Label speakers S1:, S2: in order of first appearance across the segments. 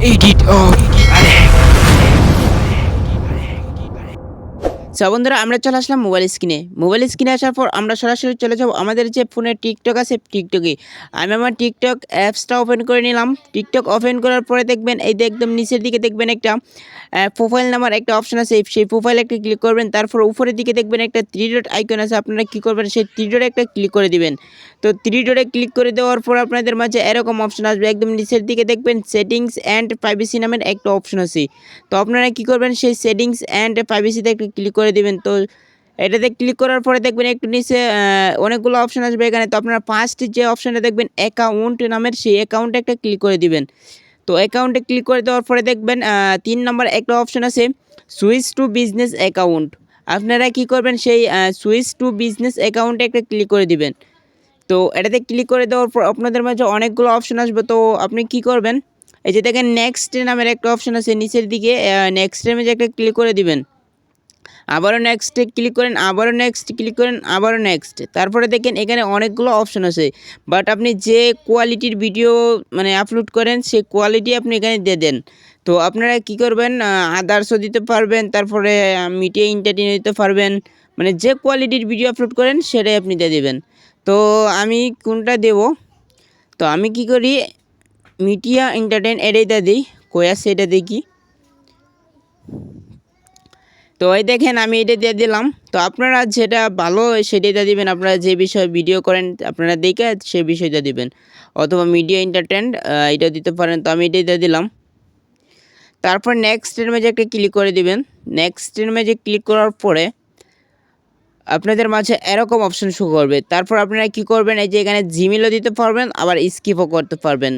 S1: Edit of. So বন্ধুরা আমরা চলে আসলাম মোবাইল স্ক্রিনে আসার পর আমরা সরাসরি চলে যাব আমাদের যে ফোনে টিকটক আছে টিকটকে। আমি আমার টিকটক অ্যাপসটা ওপেন করে নিলাম। টিকটক ওপেন করার পরে দেখবেন এই যে একদম নিচের দিকে দেখবেন একটা প্রোফাইল নাম্বার একটা অপশন আছে, সেই প্রোফাইলে একটা ক্লিক করবেন। তারপর উপরের দিকে দেখবেন একটা থ্রি ডট আইকন আছে, আপনারা কী করবেন সেই থ্রি ডটে একটা ক্লিক করে দিবেন। তো থ্রি ডটে ক্লিক করে দেওয়ার পর আপনাদের মাঝে এরকম অপশন আসবে, একদম নিচের দিকে দেখবেন সেটিংস অ্যান্ড প্রাইভেসি নামের একটা অপশন আছে। তো আপনারা কী করবেন সেই সেটিংস অ্যান্ড প্রাইভেসিতে একটা ক্লিক করে দিবেন। তো এটাতে ক্লিক করার পরে দেখবেন একটু নিচে অনেকগুলো অপশন আসবে এখানে। তো আপনারা ফার্স্ট যে অপশনটা দেখবেন অ্যাকাউন্ট নামের, সেই অ্যাকাউন্টে একটা ক্লিক করে দিবেন। তো অ্যাকাউন্টে ক্লিক করে দেওয়ার পরে দেখবেন 3 নম্বর একটা অপশন আছে সুইচ টু বিজনেস অ্যাকাউন্ট। আপনারা কি করবেন সেই সুইচ টু বিজনেস অ্যাকাউন্টে একটা ক্লিক করে দিবেন। তো এটাতে ক্লিক করে দেওয়ার পর আপনাদের মাঝে অনেকগুলো অপশন আসবে। তো আপনি কি করবেন, এই যে দেখেন নেক্সট নামের একটা অপশন আছে নিচের দিকে, নেক্সটের মাঝে একটা ক্লিক করে দিবেন। আবারও নেক্সটে ক্লিক করেন, আবারও নেক্সট ক্লিক করেন, আবারও নেক্সট। তারপরে দেখেন এখানে অনেকগুলো অপশন আছে, বাট আপনি যে কোয়ালিটির ভিডিও মানে আপলোড করেন সেই কোয়ালিটি আপনি এখানে দিয়ে দেন। তো আপনারা কি করবেন, আদার্সও দিতে পারবেন, তারপরে মিডিয়া এন্টারটেইন দিতে পারবেন, মানে যে কোয়ালিটির ভিডিও আপলোড করেন সেটাই আপনি দিয়ে দেবেন। তো আমি কোনটা দেব, তো আমি কি করি মিডিয়া এন্টারটেইন এটাই দিয়ে দিই, কয়া সেটা দেখি। তো এই দেখেন আমি এটা দিয়ে দিলাম। তো আপনারা যেটা ভালো সেটাই দিয়ে দিবেন, আপনারা যে বিষয়ে ভিডিও করেন আপনারা দেখে সেই বিষয়টা দিবেন, অথবা মিডিয়া এন্টারটেইন এটা দিতে পারেন। তো আমি এটাই দিয়ে দিলাম। তারপর নেক্সটের মেজে একটা ক্লিক করে দিবেন। নেক্সটের মেজে ক্লিক করার পরে আপনাদের মাঝে এরকম অপশন শো করবে। তারপর আপনারা কি করবেন, এই যে এখানে জিমেলও দিতে পারবেন, আবার স্কিপও করতে পারবেন,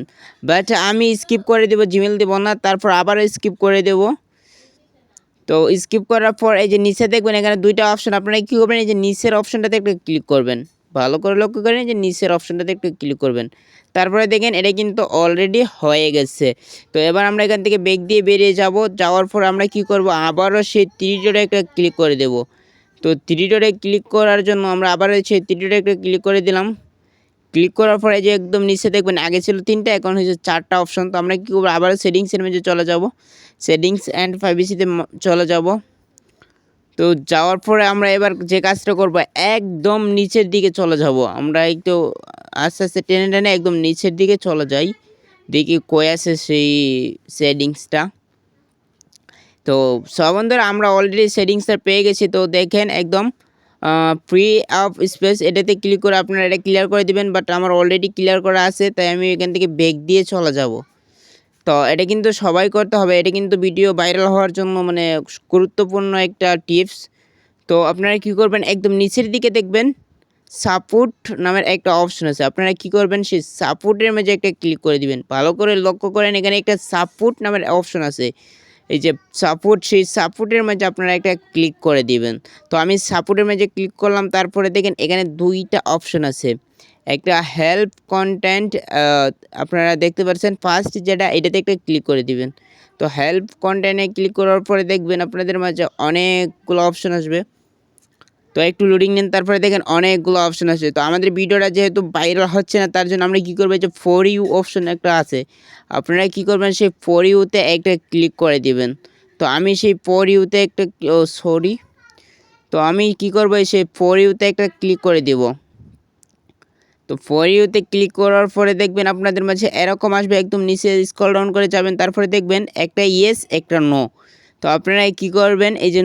S1: বাট আমি স্কিপ করে দেবো, জিমেল দেবো না। তারপর আবারও স্কিপ করে দেবো। তো স্কিপ করার পর এই যে নিচে দেখবেন এখানে দুইটা অপশন, আপনারা কী করবেন এই যে নিচের অপশনটাতে একটু ক্লিক করবেন। ভালো করে লক্ষ্য করেন যে নিচের অপশনটাতে একটু ক্লিক করবেন। তারপরে দেখেন এটা কিন্তু অলরেডি হয়ে গেছে। তো এবার আমরা এখান থেকে ব্যাক দিয়ে বেরিয়ে যাব। যাওয়ার পর আমরা কি করব, আবারও সেই থ্রি ডটে একটা ক্লিক করে দেব। তো থ্রি ডটে ক্লিক করার জন্য আমরা আবারও সেই থ্রি ডটে একটা ক্লিক করে দিলাম। ক্লিক করার পরে যে একদম নিচে দেখবেন আগে ছিল 3টা, এখন হয়েছে 4টা অপশন। তো আমরা কী করবো, আবারও সেটিংসের মধ্যে চলে যাব, সেটিংস অ্যান্ড প্রাইভেসিতে চলে যাব। তো যাওয়ার পরে আমরা এবার যে কাজটা করব, একদম নিচের দিকে চলে যাব। আমরা একটু আস্তে আস্তে টেনে টেনে একদম নিচের দিকে চলে যাই, দেখি কই আছে সেই সেটিংসটা। তো সব বন্ধুরা আমরা অলরেডি সেটিংসটা পেয়ে গেছি। তো দেখেন একদম ফ্রি অফ স্পেস এটাতে ক্লিক করে আপনারা এটা ক্লিয়ার করে দিবেন, বাট আমার অলরেডি ক্লিয়ার করা আছে, তাই আমি এখান থেকে ব্যাক দিয়ে চলে যাব। তো এটা কিন্তু সবাই করতে হবে, এটা কিন্তু ভিডিও ভাইরাল হওয়ার জন্য মানে গুরুত্বপূর্ণ একটা টিপস। তো আপনারা কী করবেন, একদম নিচের দিকে দেখবেন সাপোর্ট নামের একটা অপশন আছে, আপনারা কী করবেন সেই সাপোর্টের মাঝে একটা ক্লিক করে দিবেন। ভালো করে লক্ষ্য করেন এখানে একটা সাপোর্ট নামের অপশন আছে, এই যে সাপোর্ট, সেই সাপোর্টের মাঝে আপনারা একটা ক্লিক করে দিবেন। তো আমি সাপোর্টের মাঝে ক্লিক করলাম। তারপরে দেখেন এখানে দুইটা অপশন আছে, একটা হেল্প কন্টেন্ট, আপনারা দেখতে পাচ্ছেন ফার্স্ট যেটা, এটাতে একটা ক্লিক করে দিবেন। তো হেল্প কন্টেন্টে ক্লিক করার পরে দেখবেন আপনাদের মাঝে অনেকগুলো অপশন আসবে। তো একটু লোডিং নেন, তারপরে দেখেন অনেকগুলো অপশন আছে। তো আমাদের ভিডিওটা যেহেতু ভাইরাল হচ্ছে না, তার জন্য আমরা কী করবো, যে ফর ইউ অপশন একটা আছে, আপনারা কী করবেন সেই ফর ইউতে একটা ক্লিক করে দিবেন। তো আমি সেই ফর ইউতে একটা সরি, তো আমি কী করবো সেই ফর ইউতে একটা ক্লিক করে দেব। তো ফর ইউতে ক্লিক করার পরে দেখবেন আপনাদের মাঝে এরকম আসবে, একদম নিচে স্ক্রল ডাউন করে যাবেন, তারপরে দেখবেন একটা ইয়েস একটা নো। তো আপনারা কী করবেন, এই যে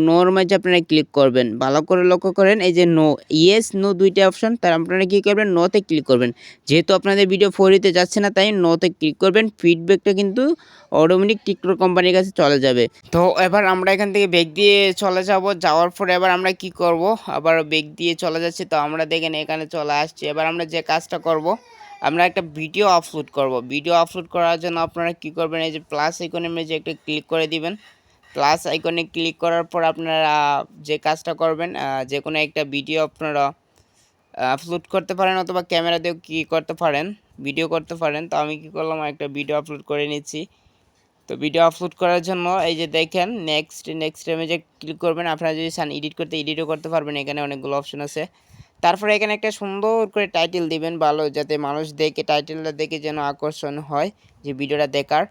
S1: নোর মাঝে আপনারা ক্লিক করবেন। ভালো করে লক্ষ্য করেন এই যে নো, ইয়েস নো দুইটা অপশন, তার আপনারা কী করবেন নোতে ক্লিক করবেন। যেহেতু আপনাদের ভিডিও ফরিতে যাচ্ছে না তাই নোতে ক্লিক করবেন। ফিডব্যাকটা কিন্তু অটোমেটিক টিকটক কোম্পানির কাছে চলে যাবে। তো এবার আমরা এখান থেকে ব্যাক দিয়ে চলে যাব। যাওয়ার পরে এবার আমরা কি করব, আবার ব্যাক দিয়ে চলে যাচ্ছি। তো আমরা দেখেন এখানে চলে আসছি। এবার আমরা যে কাজটা করব, আমরা একটা ভিডিও আপলোড করব। ভিডিও আপলোড করার জন্য আপনারা কি করবেন, এই যে প্লাস আইকনের মধ্যে একটা ক্লিক করে দিবেন। প্লাস আইকনে ক্লিক করার পর আপনারা যে কাজটা করবেন, যে কোনো একটা ভিডিও আপনারা আপলোড করতে পারেন, অথবা ক্যামেরা দিয়েও কী করতে পারেন, ভিডিও করতে পারেন। তো আমি কি করলাম, একটা ভিডিও আপলোড করে নিচ্ছি। তো ভিডিও আপলোড করার জন্য এই যে দেখেন নেক্সট ইমেজে ক্লিক করবেন। আপনারা যদি চান এডিট করতে এডিটও করতে পারবেন, এখানে অনেকগুলো অপশন আছে। তারপরে এখানে একটা সুন্দর করে টাইটেল দিবেন ভালো, যাতে মানুষ দেখে টাইটেলটা দেখে যেন আকর্ষণ হয় যে ভিডিওটা দেখার।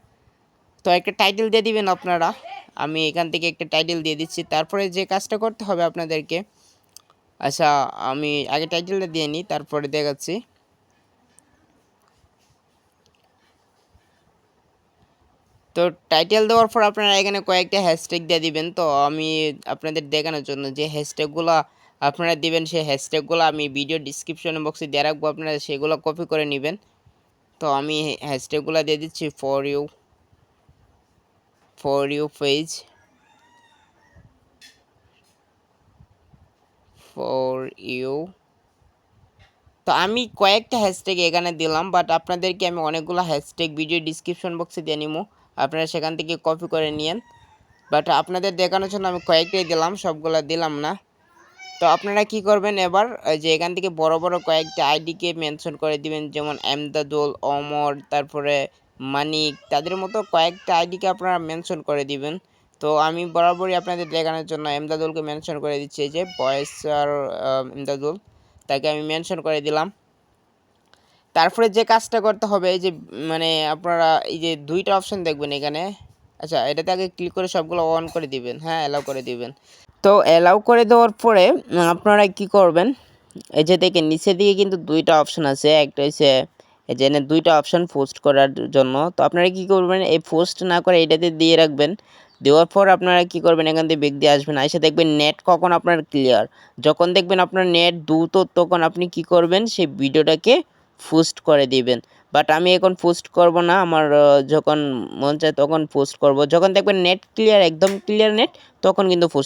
S1: তো একটা টাইটেল দিয়ে দিবেন আপনারা। আমি এখান থেকে একটা টাইটেল দিয়ে দিচ্ছি। তারপরে যে কাজটা করতে হবে আপনাদেরকে, আচ্ছা আমি আগে টাইটেলটা দিয়ে নিই, তারপরে দেখাচ্ছি। তো টাইটেল দেওয়ার পর আপনারা এখানে কয়েকটা হ্যাশট্যাগ দিয়ে দিবেন। তো আমি আপনাদের দেখানোর জন্য যে হ্যাশট্যাগুলো আপনারা দিবেন, সেই হ্যাশট্যাগুলো আমি ভিডিও ডিসক্রিপশন বক্সে দিয়ে রাখবো, আপনারা সেগুলো কপি করে নেবেন। তো আমি হ্যাশট্যাগুলো দিয়ে দিচ্ছি for you page, for you. তো আমি কয়েকটা হ্যাশট্যাগ এখানে দিলাম, বাট আপনাদেরকে আমি অনেকগুলো হ্যাশট্যাগ ভিডিও ডিসক্রিপশন বক্সে দিয়ে নিবো, আপনারা সেখান থেকে কপি করে নিয়েন। বাট আপনাদের দেখানোর জন্য আমি কয়েকটাই দিলাম, সবগুলো দিলাম না। তো আপনারা কি করবেন এবার, যে এখান থেকে বড় বড় কয়েকটা আইডিকে মেনশন করে দিবেন, যেমন আমদাদুল, অমর, তারপরে মানিক, তাদের মতো কয়েকটা আইডিকে আপনারা মেনশন করে দিবেন। তো আমি বরাবরই আপনাদের দেখানোর জন্য আমদাদুলকে মেনশন করে দিচ্ছি, যে বয়েস আর আমদাদুল, তাকে আমি মেনশন করে দিলাম। তারপরে যে কাজটা করতে হবে, এই যে মানে আপনারা এই যে দুইটা অপশন দেখবেন এখানে, আচ্ছা এটাতে আগে ক্লিক করে সবগুলো অন করে দিবেন, হ্যাঁ অ্যালাউ করে দিবেন। তো অ্যালাউ করে দেওয়ার পরে আপনারা কি করবেন, এই যে দেখেন নিচের দিকে কিন্তু দুইটা অপশন আছে, একটা হচ্ছে এই যে দুইটা অপশন পোস্ট করার জন্য। তো আপনারা কি করবেন, এই পোস্ট না করে এটাতে দিয়ে রাখবেন। দেওয়ার পর আপনারা কি করবেন, এখান থেকে বেগ দিয়ে আসবেন, এসে দেখবেন নেট কখন আপনার ক্লিয়ার। যখন দেখবেন আপনার নেট দ্রুত, তখন আপনি কি করবেন, সেই ভিডিওটাকে পোস্ট করে দিবেন। বাট আমি এখন পোস্ট করব না, আমার যখন মন চায় তখন পোস্ট করব। যখন দেখবেন নেট ক্লিয়ার, একদম ক্লিয়ার নেট, তখন কিন্তু পোস্ট